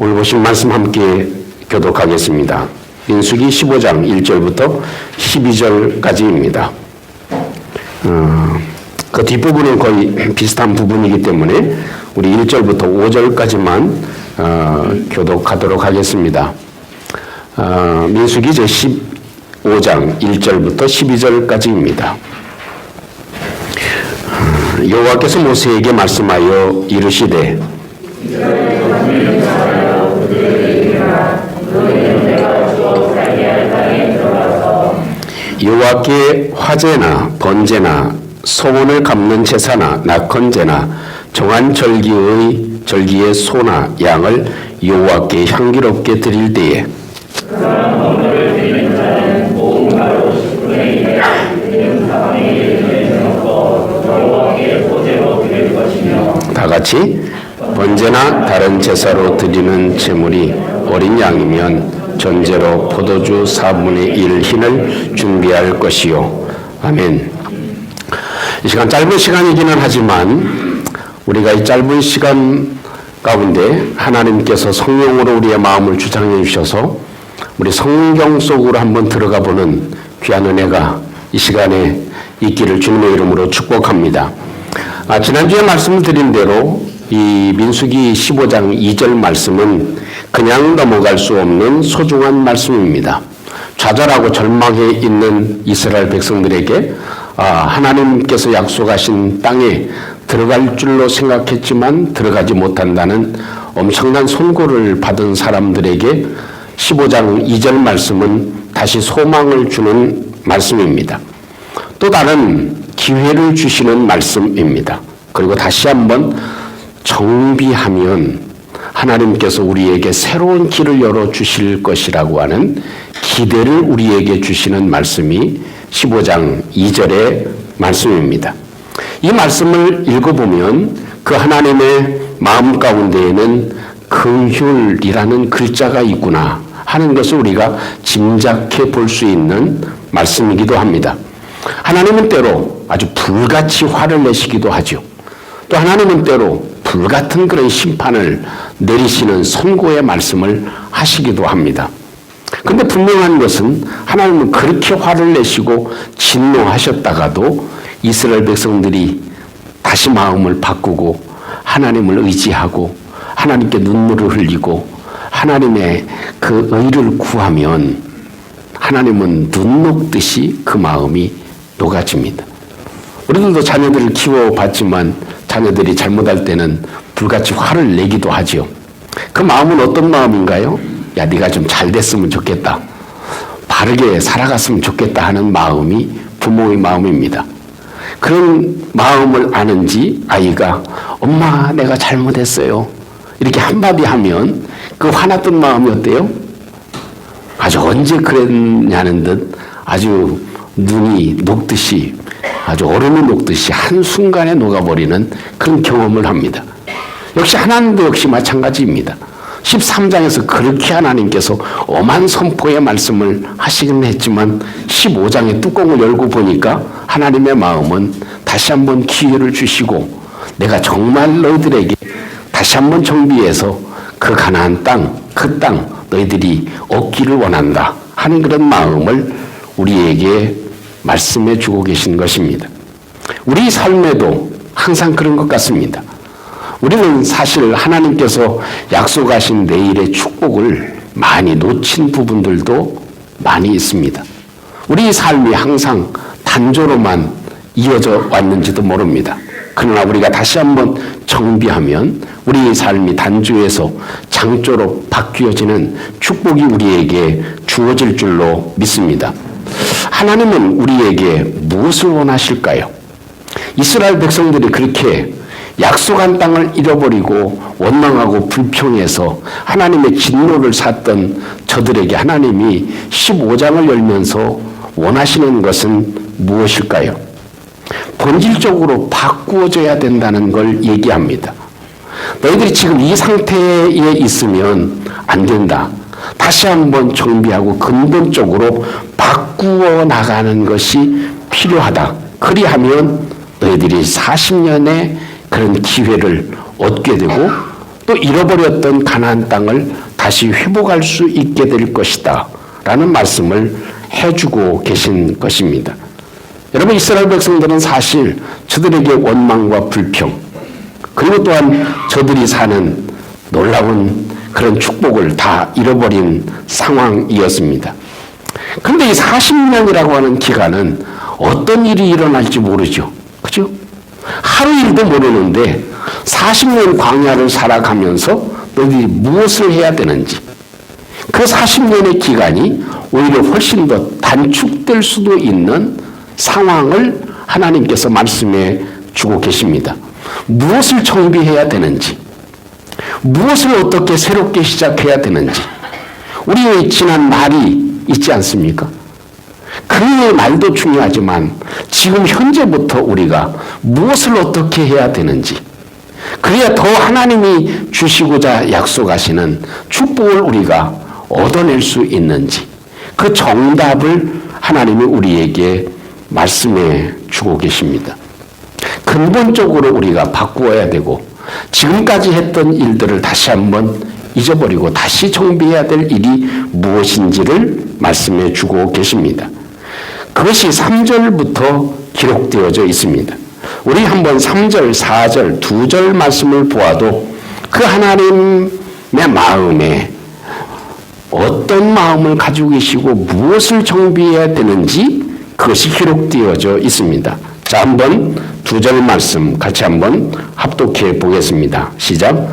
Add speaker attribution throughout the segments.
Speaker 1: 오늘 보신 말씀 함께 교독하겠습니다. 민수기 15장 1절부터 12절까지입니다. 그 뒷부분은 거의 비슷한 부분이기 때문에 우리 1절부터 5절까지만 교독하도록 하겠습니다. 민수기 제15장 1절부터 12절까지입니다. 여호와께서 모세에게 말씀하여 이르시되 여호와께 화제나 번제나 소원을 갚는 제사나 낙헌제나 정한 절기의 소나 양을 여호와께 향기롭게 드릴 때에 다 같이 번제나 다른 제사로 드리는 제물이 어린 양이면 전제로 포도주 4분의 1 흰을 준비할 것이요. 아멘. 이 시간 짧은 시간이기는 하지만 우리가 이 짧은 시간 가운데 하나님께서 성령으로 우리의 마음을 주장해 주셔서 우리 성경 속으로 한번 들어가 보는 귀한 은혜가 이 시간에 있기를 주님의 이름으로 축복합니다. 지난주에 말씀을 드린 대로 이 민수기 15장 2절 말씀은 그냥 넘어갈 수 없는 소중한 말씀입니다. 좌절하고 절망해 있는 이스라엘 백성들에게 하나님께서 약속하신 땅에 들어갈 줄로 생각했지만 들어가지 못한다는 엄청난 선고를 받은 사람들에게 15장 2절 말씀은 다시 소망을 주는 말씀입니다. 또 다른 기회를 주시는 말씀입니다. 그리고 다시 한번 정비하면 하나님께서 우리에게 새로운 길을 열어주실 것이라고 하는 기대를 우리에게 주시는 말씀이 15장 2절의 말씀입니다. 이 말씀을 읽어보면 그 하나님의 마음 가운데에는 긍휼이라는 글자가 있구나 하는 것을 우리가 짐작해 볼 수 있는 말씀이기도 합니다. 하나님은 때로 아주 불같이 화를 내시기도 하죠. 또 하나님은 때로 불같은 그런 심판을 내리시는 선고의 말씀을 하시기도 합니다. 그런데 분명한 것은 하나님은 그렇게 화를 내시고 진노하셨다가도 이스라엘 백성들이 다시 마음을 바꾸고 하나님을 의지하고 하나님께 눈물을 흘리고 하나님의 그 의를 구하면 하나님은 눈 녹듯이 그 마음이 녹아집니다. 우리들도 자녀들을 키워봤지만 자녀들이 잘못할 때는 불같이 화를 내기도 하지요. 그 마음은 어떤 마음인가요? 야, 네가 좀 잘 됐으면 좋겠다. 바르게 살아갔으면 좋겠다 하는 마음이 부모의 마음입니다. 그런 마음을 아는지 아이가 엄마 내가 잘못했어요. 이렇게 한마디 하면 그 화났던 마음이 어때요? 아주 언제 그랬냐는 듯 아주 눈이 녹듯이 아주 얼음이 녹듯이 한순간에 녹아버리는 그런 경험을 합니다. 역시 하나님도 역시 마찬가지입니다. 13장에서 그렇게 하나님께서 엄한 선포의 말씀을 하시긴 했지만 15장의 뚜껑을 열고 보니까 하나님의 마음은 다시 한번 기회를 주시고 내가 정말 너희들에게 다시 한번 정비해서 그 가나안 땅, 그 땅 너희들이 얻기를 원한다 하는 그런 마음을 우리에게 말씀해 주고 계신 것입니다. 우리 삶에도 항상 그런 것 같습니다. 우리는 사실 하나님께서 약속하신 내일의 축복을 많이 놓친 부분들도 많이 있습니다. 우리 삶이 항상 단조로만 이어져 왔는지도 모릅니다. 그러나 우리가 다시 한번 정비하면 우리의 삶이 단조에서 장조로 바뀌어지는 축복이 우리에게 주어질 줄로 믿습니다. 하나님은 우리에게 무엇을 원하실까요? 이스라엘 백성들이 그렇게 약속한 땅을 잃어버리고 원망하고 불평해서 하나님의 진노를 샀던 저들에게 하나님이 15장을 열면서 원하시는 것은 무엇일까요? 본질적으로 바꾸어져야 된다는 걸 얘기합니다. 너희들이 지금 이 상태에 있으면 안 된다. 다시 한번 정비하고 근본적으로 바꾸어 나가는 것이 필요하다. 그리하면 너희들이 40년의 그런 기회를 얻게 되고 또 잃어버렸던 가나안 땅을 다시 회복할 수 있게 될 것이다 라는 말씀을 해주고 계신 것입니다. 여러분, 이스라엘 백성들은 사실 저들에게 원망과 불평, 그리고 또한 저들이 사는 놀라운 그런 축복을 다 잃어버린 상황이었습니다. 그런데 이 40년이라고 하는 기간은 어떤 일이 일어날지 모르죠. 그죠? 하루 일도 모르는데 40년 광야를 살아가면서 너희들이 무엇을 해야 되는지, 그 40년의 기간이 오히려 훨씬 더 단축될 수도 있는 상황을 하나님께서 말씀해 주고 계십니다. 무엇을 정비해야 되는지, 무엇을 어떻게 새롭게 시작해야 되는지, 우리의 지난 말이 있지 않습니까? 그 말도 중요하지만 지금 현재부터 우리가 무엇을 어떻게 해야 되는지, 그래야 더 하나님이 주시고자 약속하시는 축복을 우리가 얻어낼 수 있는지, 그 정답을 하나님이 우리에게 말씀해 주고 계십니다. 근본적으로 우리가 바꾸어야 되고 지금까지 했던 일들을 다시 한번 잊어버리고 다시 정비해야 될 일이 무엇인지를 말씀해 주고 계십니다. 그것이 3절부터 기록되어져 있습니다. 우리 한번 3절, 4절, 2절 말씀을 보아도 그 하나님의 마음에 어떤 마음을 가지고 계시고 무엇을 정비해야 되는지 그것이 기록되어져 있습니다. 자, 한번 2절 말씀 같이 한번 합독해 보겠습니다. 시작.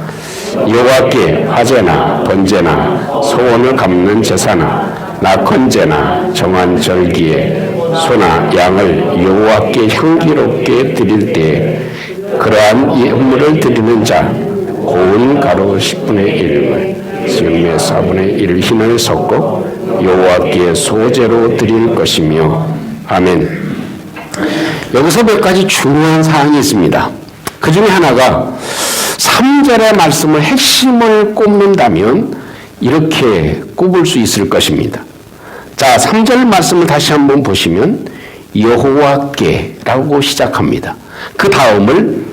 Speaker 1: 여호와께 화제나 번제나 소원을 갚는 제사나 낙헌제나 정한 절기에 소나 양을 여호와께 향기롭게 드릴 때 그러한 예물을 드리는 자 고운 가루 10분의 1을 생매 4분의 1 흰을 섞어 여호와께 소제로 드릴 것이며. 아멘. 여기서 몇 가지 중요한 사항이 있습니다. 그 중에 하나가 3절의 말씀을 핵심을 꼽는다면 이렇게 꼽을 수 있을 것입니다. 자, 3절 말씀을 다시 한번 보시면 여호와께라고 시작합니다. 그 다음을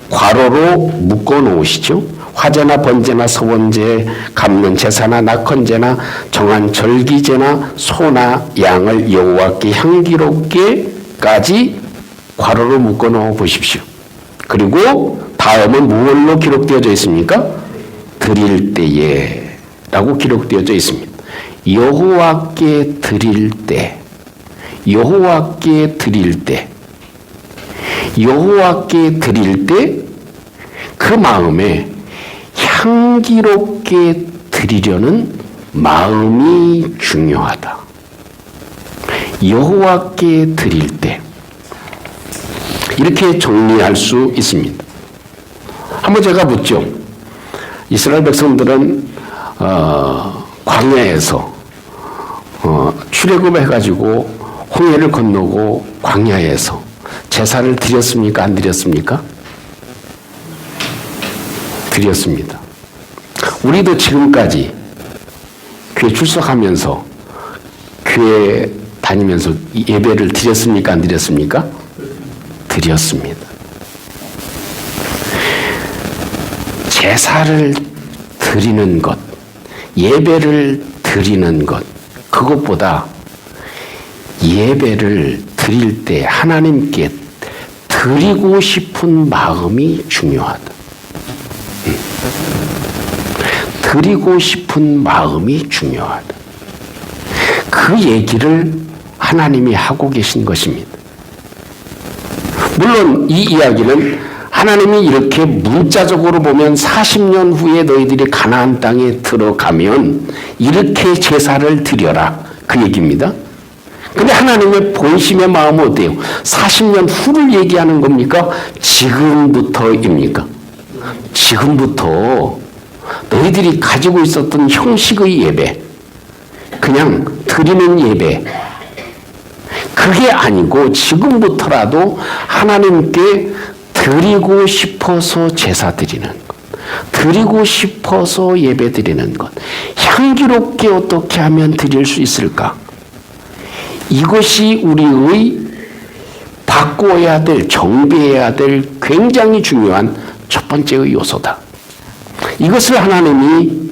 Speaker 1: 괄호로 묶어 놓으시죠. 화제나 번제나 서원제, 갚는 제사나 낙헌제나 정한 절기제나 소나 양을 여호와께 향기롭게까지 괄호로 묶어 놓아 보십시오. 그리고 다음은 무엇로 기록되어져 있습니까? 드릴 때에 라고 기록되어져 있습니다. 여호와께 드릴 때, 여호와께 드릴 때, 여호와께 드릴 때 그 마음에 향기롭게 드리려는 마음이 중요하다. 여호와께 드릴 때 이렇게 정리할 수 있습니다. 한번 제가 묻죠. 이스라엘 백성들은 광야에서 출애굽해가지고 홍해를 건너고 광야에서 제사를 드렸습니까? 안 드렸습니까? 드렸습니다. 우리도 지금까지 교회 출석하면서 교회 다니면서 예배를 드렸습니까? 안 드렸습니까? 드렸습니다. 제사를 드리는 것, 예배를 드리는 것, 그것보다 예배를 드릴 때 하나님께 드리고 싶은 마음이 중요하다. 드리고 싶은 마음이 중요하다. 그 얘기를 하나님이 하고 계신 것입니다. 물론 이 이야기는 하나님이 이렇게 문자적으로 보면 40년 후에 너희들이 가나안 땅에 들어가면 이렇게 제사를 드려라, 그 얘기입니다. 근데 하나님의 본심의 마음은 어때요? 40년 후를 얘기하는 겁니까? 지금부터입니까? 지금부터 너희들이 가지고 있었던 형식의 예배, 그냥 드리는 예배, 그게 아니고 지금부터라도 하나님께 드리고 싶어서 제사 드리는 것, 드리고 싶어서 예배 드리는 것, 향기롭게 어떻게 하면 드릴 수 있을까? 이것이 우리의 바꾸어야 될, 정비해야 될 굉장히 중요한 첫 번째의 요소다. 이것을 하나님이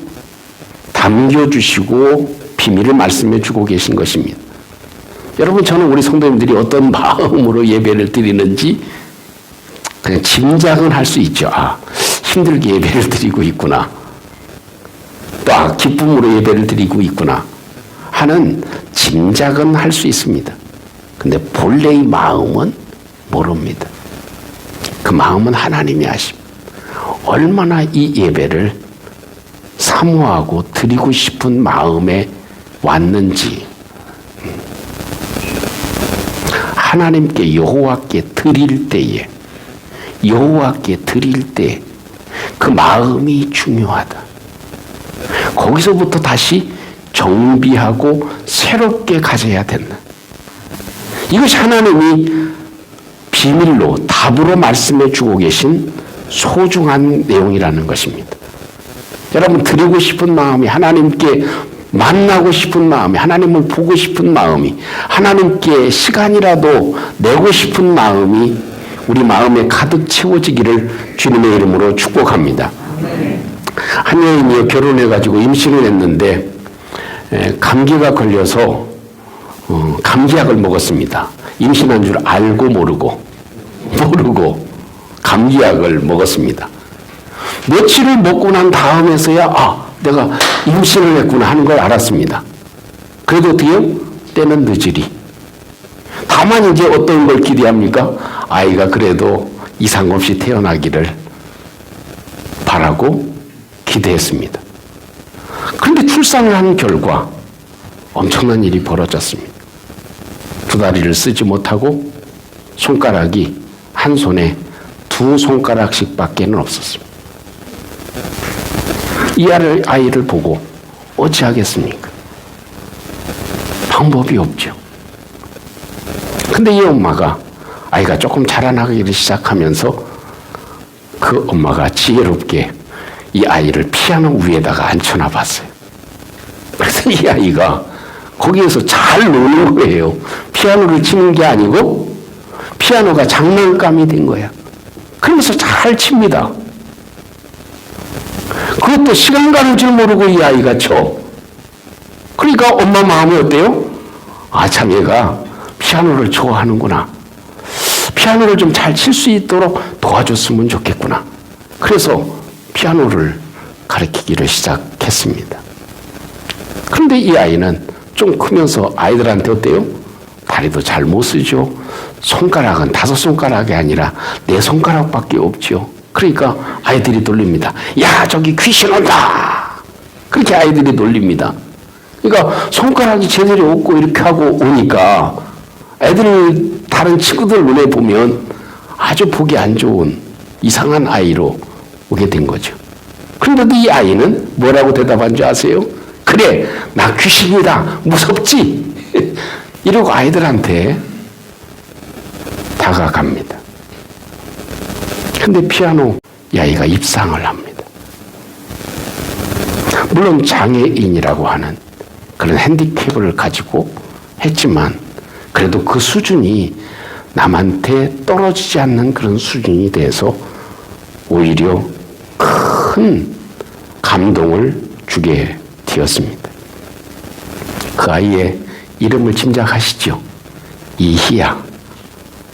Speaker 1: 담겨주시고 비밀을 말씀해 주고 계신 것입니다. 여러분, 저는 우리 성도님들이 어떤 마음으로 예배를 드리는지 그냥 짐작은 할 수 있죠. 아, 힘들게 예배를 드리고 있구나. 또 기쁨으로 예배를 드리고 있구나 하는 짐작은 할 수 있습니다. 근데 본래의 마음은 모릅니다. 그 마음은 하나님이 아십니다. 얼마나 이 예배를 사모하고 드리고 싶은 마음에 왔는지, 하나님께 여호와께 드릴 때에, 여호와께 드릴 때 그 마음이 중요하다. 거기서부터 다시 정비하고 새롭게 가져야 된다. 이것이 하나님이 비밀로 답으로 말씀해 주고 계신 소중한 내용이라는 것입니다. 여러분, 드리고 싶은 마음이, 하나님께 만나고 싶은 마음이, 하나님을 보고 싶은 마음이, 하나님께 시간이라도 내고 싶은 마음이 우리 마음에 가득 채워지기를 주님의 이름으로 축복합니다. 한 여인이 결혼해가지고 임신을 했는데 감기가 걸려서 감기약을 먹었습니다. 임신한 줄 알고 모르고 감기약을 먹었습니다. 며칠을 먹고 난 다음에서야 내가 임신을 했구나 하는 걸 알았습니다. 그래도 어떻게요? 때는 늦으리. 다만 이제 어떤 걸 기대합니까? 아이가 그래도 이상 없이 태어나기를 바라고 기대했습니다. 그런데 출산을 한 결과 엄청난 일이 벌어졌습니다. 두 다리를 쓰지 못하고 손가락이 한 손에 2손가락씩밖에는 없었습니다. 이 아이를 보고 어찌하겠습니까? 방법이 없죠. 근데 이 엄마가, 아이가 조금 자라나기를 시작하면서 그 엄마가 지혜롭게 이 아이를 피아노 위에다가 앉혀놔 봤어요. 그래서 이 아이가 거기에서 잘 노는 거예요. 피아노를 치는 게 아니고 피아노가 장난감이 된 거야. 그러면서 잘 칩니다. 그것도 시간 가는 줄 모르고 이 아이가 쳐. 그러니까 엄마 마음이 어때요? 참 얘가 피아노를 좋아하는구나. 피아노를 좀 잘 칠 수 있도록 도와줬으면 좋겠구나. 그래서 피아노를 가르치기를 시작했습니다. 그런데 이 아이는 좀 크면서 아이들한테 어때요? 다리도 잘 못 쓰죠. 손가락은 5손가락이 아니라 4손가락밖에 없죠. 그러니까 아이들이 놀립니다. 야, 저기 귀신 온다. 그렇게 아이들이 놀립니다. 그러니까 손가락이 제대로 없고 이렇게 하고 오니까 애들이 다른 친구들 눈에 보면 아주 보기 안 좋은 이상한 아이로 오게 된 거죠. 그런데도 이 아이는 뭐라고 대답한 줄 아세요? 그래, 나 귀신이다. 무섭지? 이러고 아이들한테 다가갑니다. 근데 피아노 이 아이가 입상을 합니다. 물론 장애인이라고 하는 그런 핸디캡을 가지고 했지만 그래도 그 수준이 남한테 떨어지지 않는 그런 수준이 돼서 오히려 큰 감동을 주게 되었습니다. 그 아이의 이름을 짐작하시죠? 이희야라고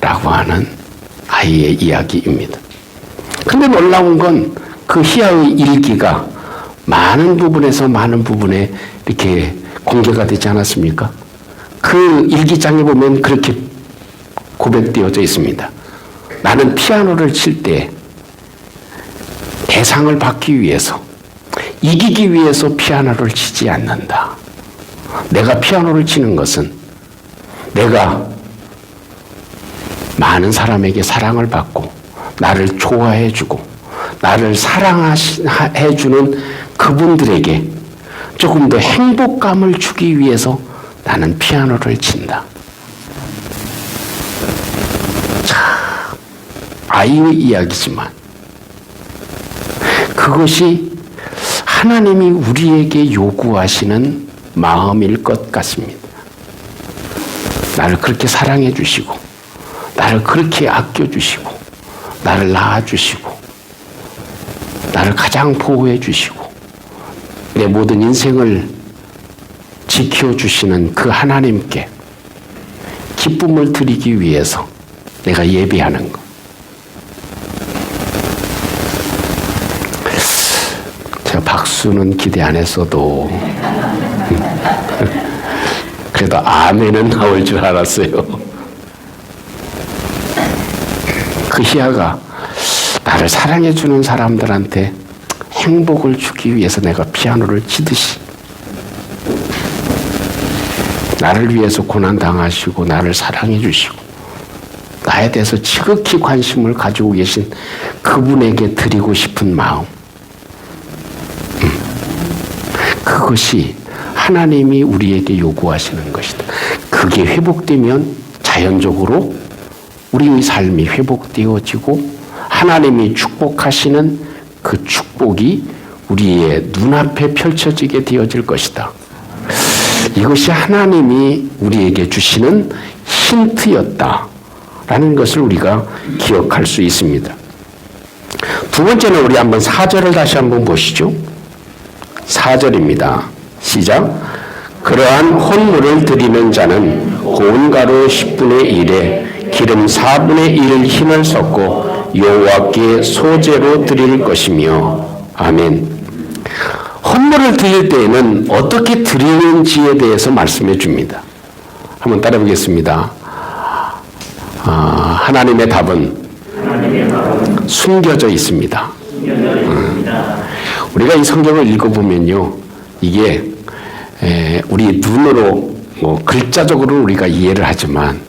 Speaker 1: 하는 아이의 이야기입니다. 근데 놀라운 건 그 희야의 일기가 많은 부분에 이렇게 공개가 되지 않았습니까? 그 일기장에 보면 그렇게 고백되어져 있습니다. 나는 피아노를 칠 때 대상을 받기 위해서, 이기기 위해서 피아노를 치지 않는다. 내가 피아노를 치는 것은 내가 많은 사람에게 사랑을 받고 나를 좋아해주고 나를 사랑해주는 그분들에게 조금 더 행복감을 주기 위해서 나는 피아노를 친다. 자, 아이의 이야기지만 그것이 하나님이 우리에게 요구하시는 마음일 것 같습니다. 나를 그렇게 사랑해 주시고 나를 그렇게 아껴 주시고 나를 낳아 주시고 나를 나를 가장 보호해 주시고 내 모든 인생을 지켜주시는 그 하나님께 기쁨을 드리기 위해서 내가 예배하는 것. 제가 박수는 기대 안 했어도 그래도 아멘은 나올 줄 알았어요. 그 희아가 나를 사랑해 주는 사람들한테 행복을 주기 위해서 내가 피아노를 치듯이 나를 위해서 고난당하시고 나를 사랑해 주시고 나에 대해서 지극히 관심을 가지고 계신 그분에게 드리고 싶은 마음, 그것이 하나님이 우리에게 요구하시는 것이다. 그게 회복되면 자연적으로 우리의 삶이 회복되어지고 하나님이 축복하시는 그 축복이 우리의 눈앞에 펼쳐지게 되어질 것이다. 이것이 하나님이 우리에게 주시는 힌트였다라는 것을 우리가 기억할 수 있습니다. 두 번째는 우리 한번 4절을 다시 한번 보시죠. 4절입니다. 시작. 그러한 헌물을 드리는 자는 고운 가루 10분의 1에 기름 4분의 1 힘을 섞고 여호와께 소제로 드릴 것이며. 아멘. 헌물을 드릴 때에는 어떻게 드리는지에 대해서 말씀해 줍니다. 한번 따라 보겠습니다. 하나님의 답은 숨겨져 있습니다. 우리가 이 성경을 읽어보면요, 이게 우리 눈으로 글자적으로 우리가 이해를 하지만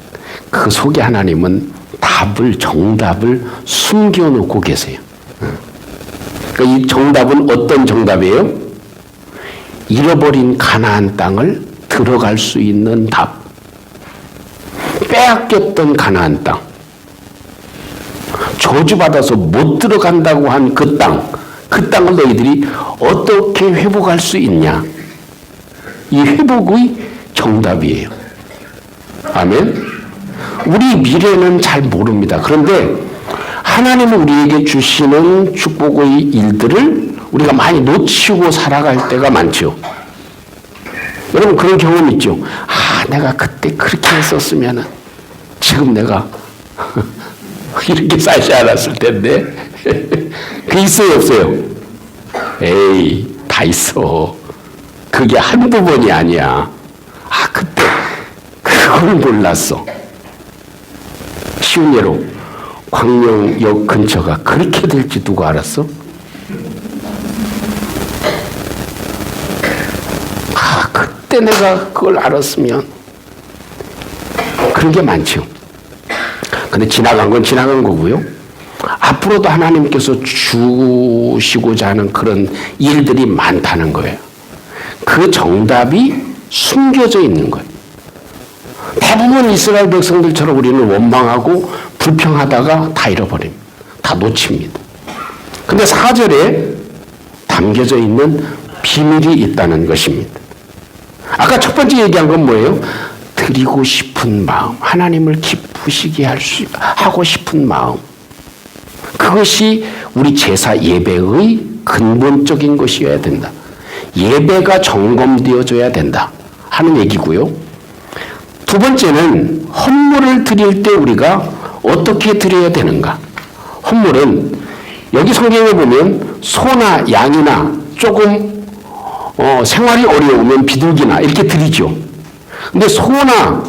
Speaker 1: 그 속에 하나님은 정답을 숨겨놓고 계세요. 그러니까 이 정답은 어떤 정답이에요? 잃어버린 가나안 땅을 들어갈 수 있는 답. 빼앗겼던 가나안 땅, 저주받아서 못 들어간다고 한 그 땅을 너희들이 어떻게 회복할 수 있냐? 이 회복의 정답이에요. 아멘. 우리 미래는 잘 모릅니다. 그런데 하나님은 우리에게 주시는 축복의 일들을 우리가 많이 놓치고 살아갈 때가 많죠. 여러분 그런 경험 있죠? 내가 그때 그렇게 했었으면 지금 내가 이렇게 살지 않았을 텐데. 그 있어요, 없어요? 에이, 다 있어. 그게 한두 번이 아니야. 그때 그걸 몰랐어. 쉬운 예로 광명역 근처가 그렇게 될지 누가 알았어? 그때 내가 그걸 알았으면. 그런 게 많죠. 근데 지나간 건 지나간 거고요. 앞으로도 하나님께서 주시고자 하는 그런 일들이 많다는 거예요. 그 정답이 숨겨져 있는 거예요. 대부분 이스라엘 백성들처럼 우리는 원망하고 불평하다가 다 잃어버립니다. 다 놓칩니다. 근데 4절에 담겨져 있는 비밀이 있다는 것입니다. 아까 첫 번째 얘기한 건 뭐예요? 드리고 싶은 마음, 하나님을 기쁘시게 하고 싶은 마음. 그것이 우리 제사 예배의 근본적인 것이어야 된다. 예배가 점검되어져야 된다 하는 얘기고요. 두 번째는 헌물을 드릴 때 우리가 어떻게 드려야 되는가. 헌물은 여기 성경에 보면 소나 양이나 조금 생활이 어려우면 비둘기나 이렇게 드리죠. 근데 소나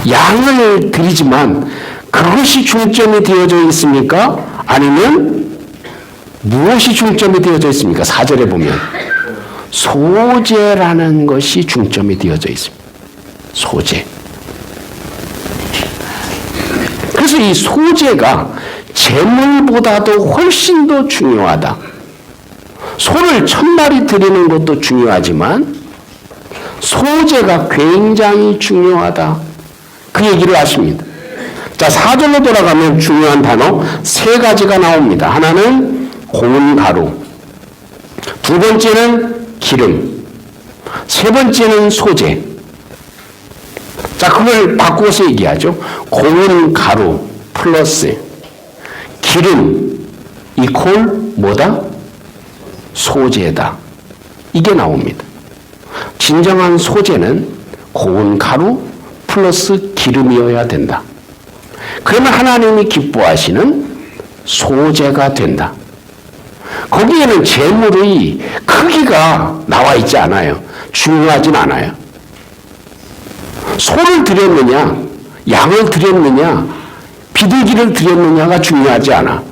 Speaker 1: 양을 드리지만 그것이 중점이 되어져 있습니까? 아니면 무엇이 중점이 되어져 있습니까? 4절에 보면 소제라는 것이 중점이 되어져 있습니다. 소제. 그래서 이 소제가 재물보다도 훨씬 더 중요하다. 소를 1000마리 드리는 것도 중요하지만 소제가 굉장히 중요하다. 그 얘기를 하십니다. 자, 4절로 돌아가면 중요한 단어 3가지가 나옵니다. 하나는 고운 가루, 두 번째는 기름, 세 번째는 소제. 자, 그걸 바꿔서 얘기하죠. 고운 가루 플러스 기름 이퀄 뭐다? 소재다. 이게 나옵니다. 진정한 소재는 고운 가루 플러스 기름이어야 된다. 그러면 하나님이 기뻐하시는 소재가 된다. 거기에는 재물의 크기가 나와 있지 않아요. 중요하진 않아요. 소를 드렸느냐, 양을 드렸느냐, 비둘기를 드렸느냐가 중요하지 않아.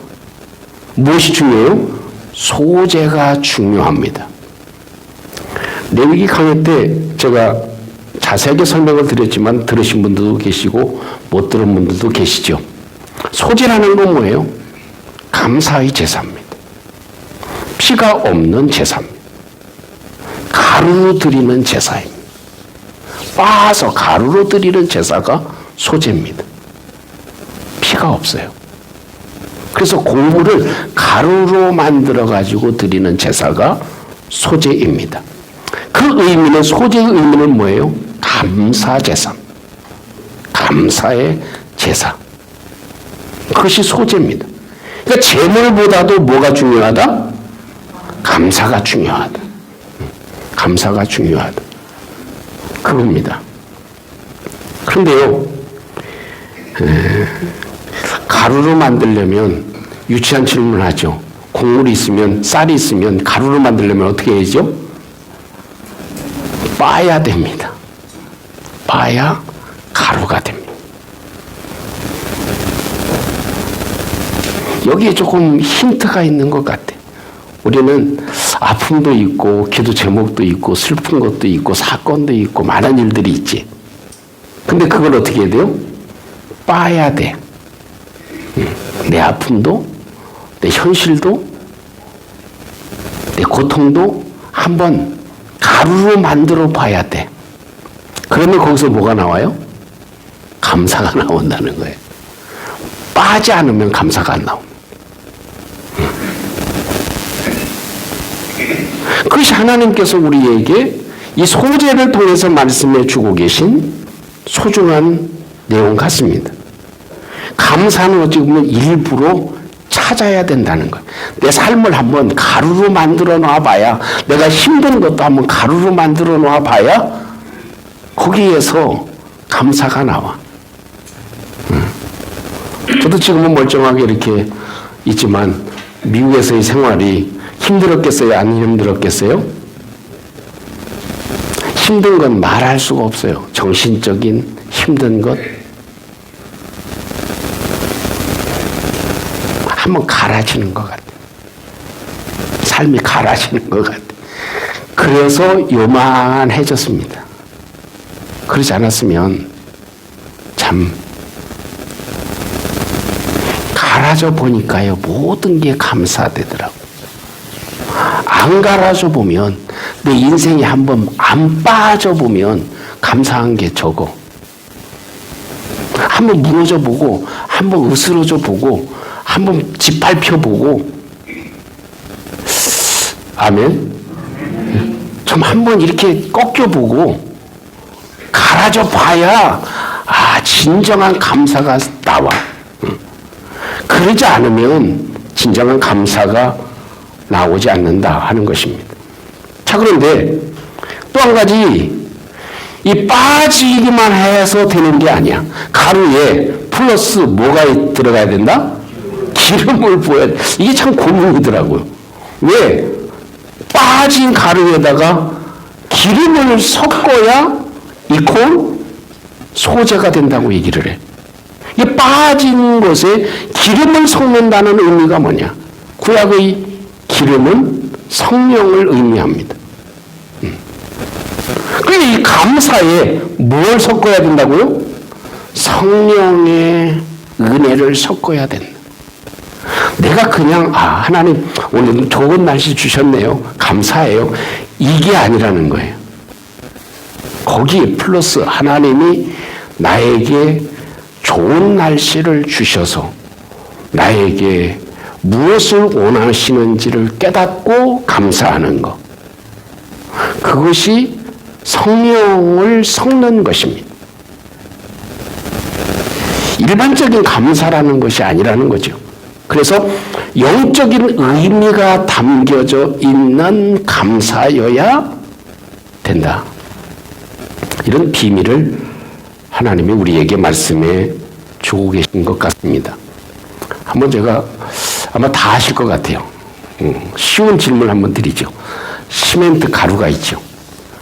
Speaker 1: 무엇이 중요해요? 소재가 중요합니다. 레위기 강의 때 제가 자세하게 설명을 드렸지만 들으신 분들도 계시고 못 들은 분들도 계시죠. 소재라는 건 뭐예요? 감사의 제사입니다. 피가 없는 제사입니다. 가루로 드리는 제사입니다. 빻아서 가루로 드리는 제사가 소재입니다. 피가 없어요. 그래서 곡물을 가루로 만들어 가지고 드리는 제사가 소재입니다. 그 의미는, 소재의 의미는 뭐예요? 감사 제사. 감사의 제사. 그것이 소재입니다. 그러니까 재물보다도 뭐가 중요하다? 감사가 중요하다. 감사가 중요하다. 그겁니다. 그런데요, 가루로 만들려면 유치한 질문을 하죠. 곡물이 있으면, 쌀이 있으면 가루로 만들려면 어떻게 해야죠? 빻아야 됩니다. 빻아야 가루가 됩니다. 여기에 조금 힌트가 있는 것 같아요. 우리는 아픔도 있고 기도 제목도 있고 슬픈 것도 있고 사건도 있고 많은 일들이 있지. 근데 그걸 어떻게 해야 돼요? 빻아야 돼. 내 아픔도, 내 현실도, 내 고통도 한번 가루로 만들어 봐야 돼. 그러면 거기서 뭐가 나와요? 감사가 나온다는 거예요. 빠지 않으면 감사가 안 나옵니다. 그것이 하나님께서 우리에게 이 소재를 통해서 말씀해 주고 계신 소중한 내용 같습니다. 감사는 어찌 보면 일부러 찾아야 된다는 거예요. 내 삶을 한번 가루로 만들어 놔봐야, 내가 힘든 것도 한번 가루로 만들어 놔봐야 거기에서 감사가 나와. 저도 지금은 멀쩡하게 이렇게 있지만 미국에서의 생활이 힘들었겠어요? 안 힘들었겠어요? 힘든 건 말할 수가 없어요. 정신적인 힘든 것. 한번 갈아지는 것 같아요. 삶이 갈아지는 것 같아요. 그래서 요만해졌습니다. 그렇지 않았으면 참 갈아져 보니까요, 모든 게 감사되더라고요. 안 갈아져 보면, 내 인생이 한번 안 빠져 보면 감사한 게 적어. 한번 무너져 보고, 한번 으스러져 보고, 한번 짓밟혀 보고, 아멘? 좀 한번 이렇게 꺾여 보고, 갈아져 봐야, 진정한 감사가 나와. 그러지 않으면 진정한 감사가 나오지 않는다 하는 것입니다. 자, 그런데 또 한 가지, 이 빠지기만 해서 되는 게 아니야. 가루에 플러스 뭐가 들어가야 된다? 기름을 부어야 돼. 이게 참 고민이더라고요. 왜? 빠진 가루에다가 기름을 섞어야 이퀄 소재가 된다고 얘기를 해. 이 빠진 것에 기름을 섞는다는 의미가 뭐냐? 구약의 기름은 성령을 의미합니다. 그래서 이 감사에 뭘 섞어야 된다고요? 성령의 은혜를 섞어야 된다. 내가 그냥 하나님 오늘 좋은 날씨 주셨네요, 감사해요, 이게 아니라는 거예요. 거기에 플러스 하나님이 나에게 좋은 날씨를 주셔서 나에게 무엇을 원하시는지를 깨닫고 감사하는 것, 그것이 성령을 섞는 것입니다. 일반적인 감사라는 것이 아니라는 거죠. 그래서 영적인 의미가 담겨져 있는 감사여야 된다. 이런 비밀을 하나님이 우리에게 말씀해 주고 계신 것 같습니다. 한번 제가 아마 다 아실 것 같아요. 쉬운 질문 한번 드리죠. 시멘트 가루가 있죠.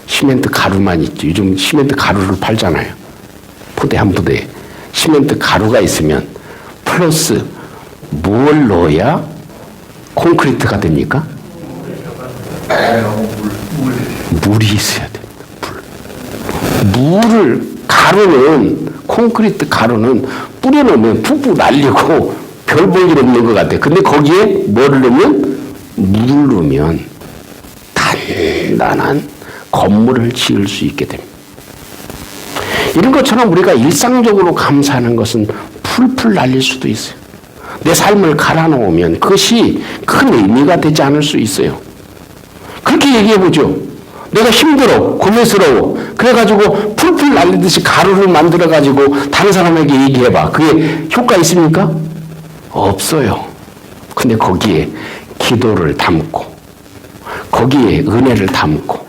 Speaker 1: 시멘트 가루만 있죠. 요즘 시멘트 가루를 팔잖아요. 부대 한 부대에. 시멘트 가루가 있으면 플러스 뭘 넣어야 콘크리트가 됩니까? 물이 있어야 됩니다. 가루는, 콘크리트 가루는 뿌려놓으면 푹푹 날리고 별 볼 일 없는 것 같아요. 근데 거기에 뭐를 넣으면? 물을 넣으면 단단한 건물을 지을 수 있게 됩니다. 이런 것처럼 우리가 일상적으로 감사하는 것은 풀풀 날릴 수도 있어요. 내 삶을 갈아놓으면 그것이 큰 의미가 되지 않을 수 있어요. 그렇게 얘기해보죠. 내가 힘들어, 고뇌스러워. 그래가지고 풀풀 날리듯이 가루를 만들어가지고 다른 사람에게 얘기해봐. 그게 효과 있습니까? 없어요. 근데 거기에 기도를 담고, 거기에 은혜를 담고,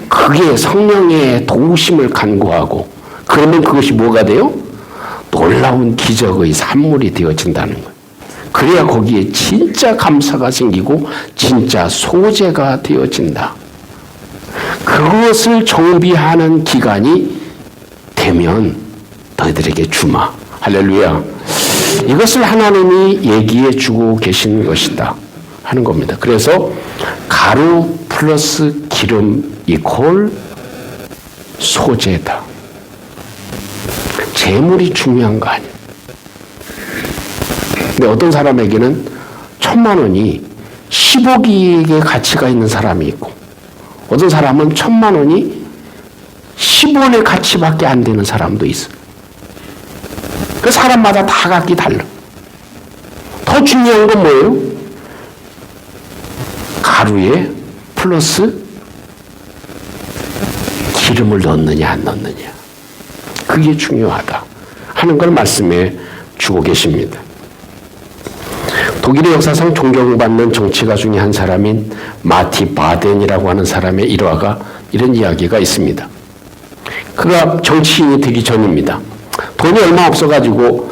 Speaker 1: 거기에 성령의 도우심을 간구하고, 그러면 그것이 뭐가 돼요? 놀라운 기적의 산물이 되어진다는 거예요. 그래야 거기에 진짜 감사가 생기고 진짜 소재가 되어진다. 그것을 정비하는 기간이 되면 너희들에게 주마. 할렐루야. 이것을 하나님이 얘기해 주고 계신 것이다 하는 겁니다. 그래서 가루 플러스 기름 이퀄 소재다. 재물이 중요한 거 아니에요. 근데 어떤 사람에게는 1,000만 원이 10억의 가치가 있는 사람이 있고, 어떤 사람은 1,000만 원이 10원의 가치밖에 안 되는 사람도 있어요. 그 사람마다 다 각기 달라. 더 중요한 건 뭐예요? 가루에 플러스 기름을 넣느냐 안 넣느냐. 그게 중요하다 하는 걸 말씀해 주고 계십니다. 독일의 역사상 존경받는 정치가 중에 한 사람인 마티 바덴이라고 하는 사람의 일화가 이런 이야기가 있습니다. 그가 정치인이 되기 전입니다. 돈이 얼마 없어가지고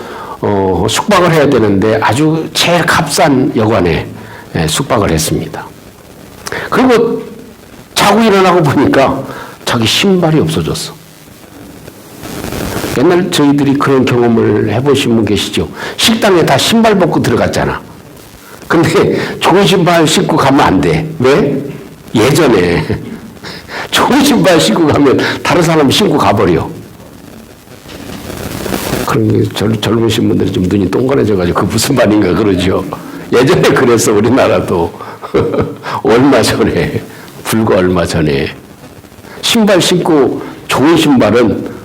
Speaker 1: 숙박을 해야 되는데 아주 제일 값싼 여관에 숙박을 했습니다. 그리고 자고 일어나고 보니까 자기 신발이 없어졌어. 옛날 저희들이 그런 경험을 해보신 분 계시죠? 식당에 다 신발 벗고 들어갔잖아. 근데 좋은 신발 신고 가면 안 돼. 왜? 예전에 좋은 신발 신고 가면 다른 사람 신고 가버려. 그런 게 젊으신 분들이 좀 눈이 동그래져가지고 그 무슨 말인가 그러죠. 예전에 그랬어. 우리나라도 얼마 전에, 불과 얼마 전에 신발 신고 좋은 신발은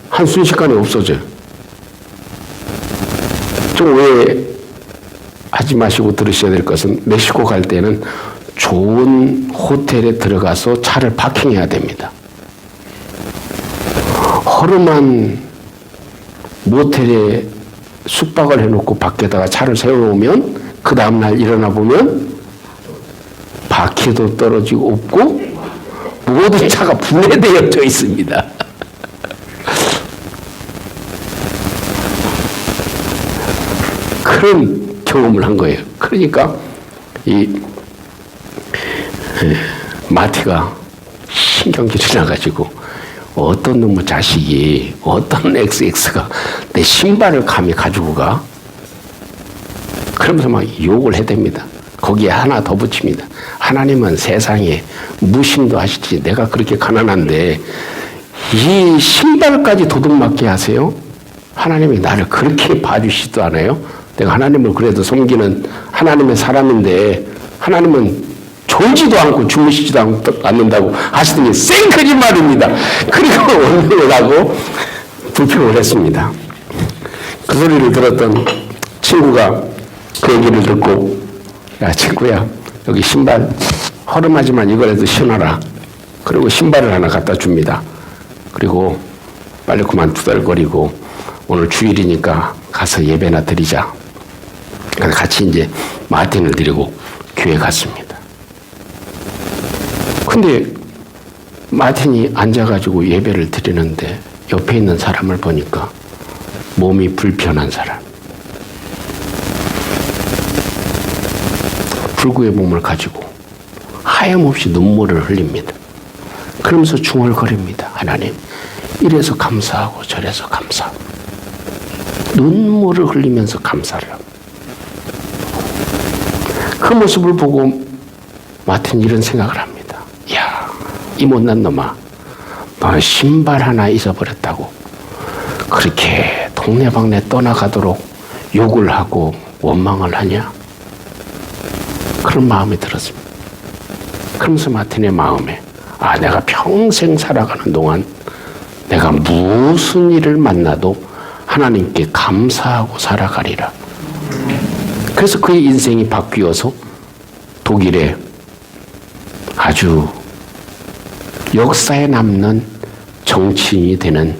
Speaker 1: 한순식간에 없어져요. 좀 오해하지 마시고 들으셔야 될 것은 멕시코 갈 때는 좋은 호텔에 들어가서 차를 파킹해야 됩니다. 허름한 모텔에 숙박을 해놓고 밖에다가 차를 세워놓으면 그 다음날 일어나 보면 바퀴도 떨어지고 없고 모든 차가 분해되어져 있습니다. 그런 경험을 한 거예요. 그러니까 이 마티가 신경질이 나가지고 어떤 놈의 자식이, 어떤 XX가 내 신발을 감히 가지고 가? 그러면서 막 욕을 해댑니다. 거기에 하나 더 붙입니다. 하나님은 세상에 무심도 하시지. 내가 그렇게 가난한데 이 신발까지 도둑맞게 하세요? 하나님이 나를 그렇게 봐주시지도 않아요? 내가 하나님을 그래도 섬기는 하나님의 사람인데 하나님은 졸지도 않고 주무시지도 않는다고 하시더니 생거짓말입니다. 그리고 원명을 하고 불평을 했습니다. 그 소리를 들었던 친구가 그 얘기를 듣고, 야 친구야, 여기 신발 허름하지만 이거라도 신어라. 그리고 신발을 하나 갖다 줍니다. 그리고 빨리 그만 투덜거리고 오늘 주일이니까 가서 예배나 드리자. 같이 이제 마틴을 데리고 교회 갔습니다. 근데 마틴이 앉아가지고 예배를 드리는데 옆에 있는 사람을 보니까 몸이 불편한 사람, 불구의 몸을 가지고 하염없이 눈물을 흘립니다. 그러면서 중얼거립니다. 하나님, 이래서 감사하고 저래서 감사하고. 눈물을 흘리면서 감사를 합니다. 그 모습을 보고 마틴이 이런 생각을 합니다. 야, 이 못난 놈아, 너는 신발 하나 잊어버렸다고 그렇게 동네방네 떠나가도록 욕을 하고 원망을 하냐? 그런 마음이 들었습니다. 그러면서 마틴의 마음에 내가 평생 살아가는 동안 내가 무슨 일을 만나도 하나님께 감사하고 살아가리라. 그래서 그의 인생이 바뀌어서 독일에 아주 역사에 남는 정치인이 되는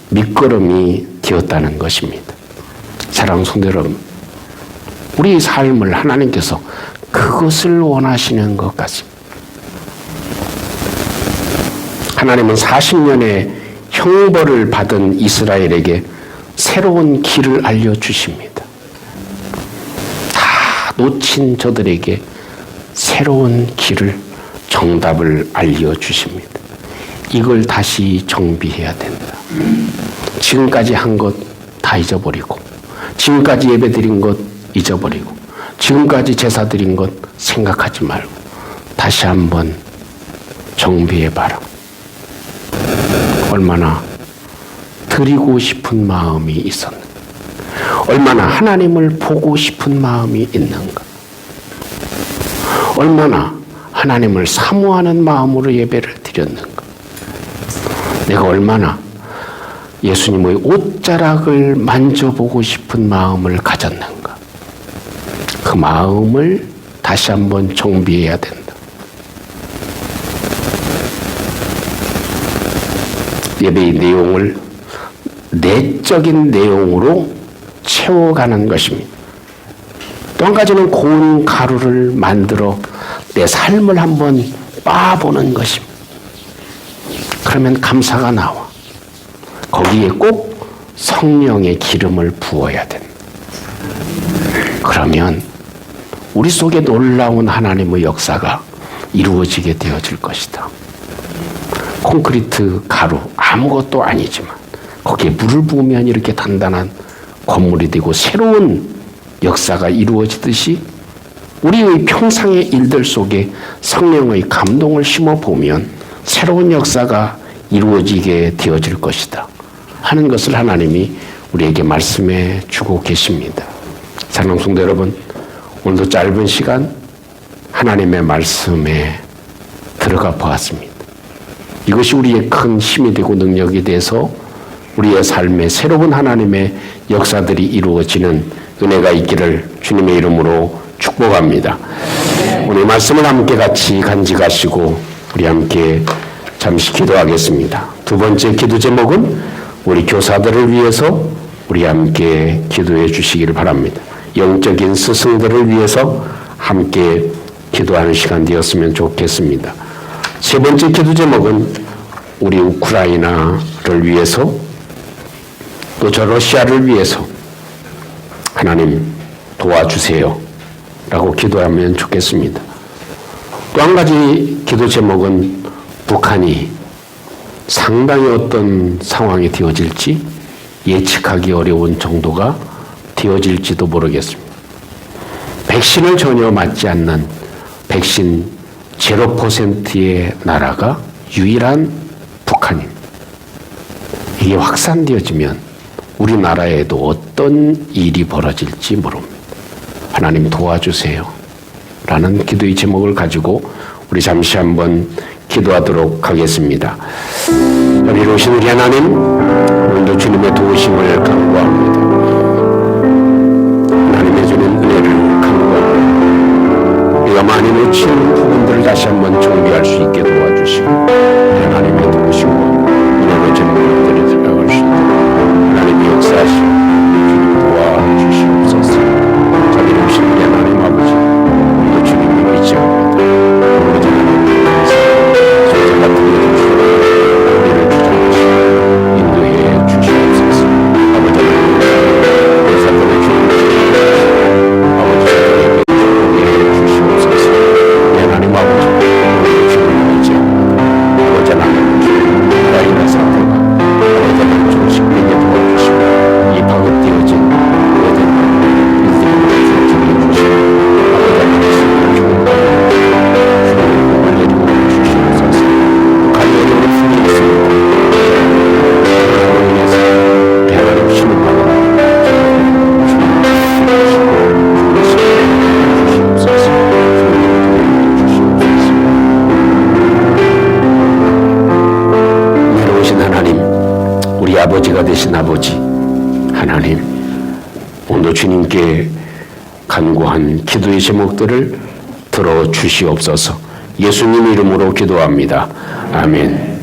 Speaker 1: 밑거름이 되었다는 것입니다. 사랑하는 성도 여러분, 우리의 삶을 하나님께서 그것을 원하시는 것 같습니다. 하나님은 40년의 형벌을 받은 이스라엘에게 새로운 길을 알려주십니다. 다 놓친 저들에게 새로운 길을, 정답을 알려주십니다. 이걸 다시 정비해야 된다. 지금까지 한 것 다 잊어버리고, 지금까지 예배드린 것 잊어버리고, 지금까지 제사 드린 것 생각하지 말고 다시 한번 정비해봐라. 얼마나 드리고 싶은 마음이 있었는가, 얼마나 하나님을 보고 싶은 마음이 있는가, 얼마나 하나님을 사모하는 마음으로 예배를 드렸는가, 내가 얼마나 예수님의 옷자락을 만져보고 싶은 마음을 가졌는가, 그 마음을 다시 한번 정비해야 된다. 예배의 내용을 내적인 내용으로 채워가는 것입니다. 또 한 가지는 고운 가루를 만들어 내 삶을 한번 빻아보는 것입니다. 그러면 감사가 나와. 거기에 꼭 성령의 기름을 부어야 된다. 그러면 우리 속에 놀라운 하나님의 역사가 이루어지게 되어질 것이다. 콘크리트 가루 아무것도 아니지만 거기에 물을 부으면 이렇게 단단한 건물이 되고 새로운 역사가 이루어지듯이 우리의 평상의 일들 속에 성령의 감동을 심어보면 새로운 역사가 이루어지게 되어질 것이다 하는 것을 하나님이 우리에게 말씀해 주고 계십니다. 사랑하는 성도 여러분, 오늘도 짧은 시간 하나님의 말씀에 들어가 보았습니다. 이것이 우리의 큰 힘이 되고 능력이 돼서 우리의 삶에 새로운 하나님의 역사들이 이루어지는 은혜가 있기를 주님의 이름으로 축복합니다. 오늘 말씀을 함께 같이 간직하시고 우리 함께 잠시 기도하겠습니다. 두 번째 기도 제목은 우리 교사들을 위해서 우리 함께 기도해 주시기를 바랍니다. 영적인 스승들을 위해서 함께 기도하는 시간 되었으면 좋겠습니다. 세 번째 기도 제목은 우리 우크라이나를 위해서 또 저 러시아를 위해서 하나님 도와주세요 라고 기도하면 좋겠습니다. 또 한 가지 기도 제목은 북한이 상당히 어떤 상황이 되어질지 예측하기 어려운 정도가 되어질지도 모르겠습니다. 백신을 전혀 맞지 않는 백신 0%의 나라가 유일한 북한입니다. 이게 확산되어지면 우리나라에도 어떤 일이 벌어질지 모릅니다. 하나님 도와주세요 라는 기도의 제목을 가지고 우리 잠시 한번 기도하도록 하겠습니다. 여리로우신 우리 하나님, 오늘도 주님의 도우심을 간구합니다. 하나님의 주는 은혜를 간구합니다. 우리가 많이 놓친 부분들을 다시 한번 정비할 수 있게 도와주시고 하나님의 도우심과 은혜로 제물들이 들어갈 수 있도록 하나님의 역사하시고 주님 도와주시옵소서. 자비로우신 아버지가 되신 아버지 하나님, 오늘 주님께 간구한 기도의 제목들을 들어주시옵소서. 예수님 이름으로 기도합니다. 아멘.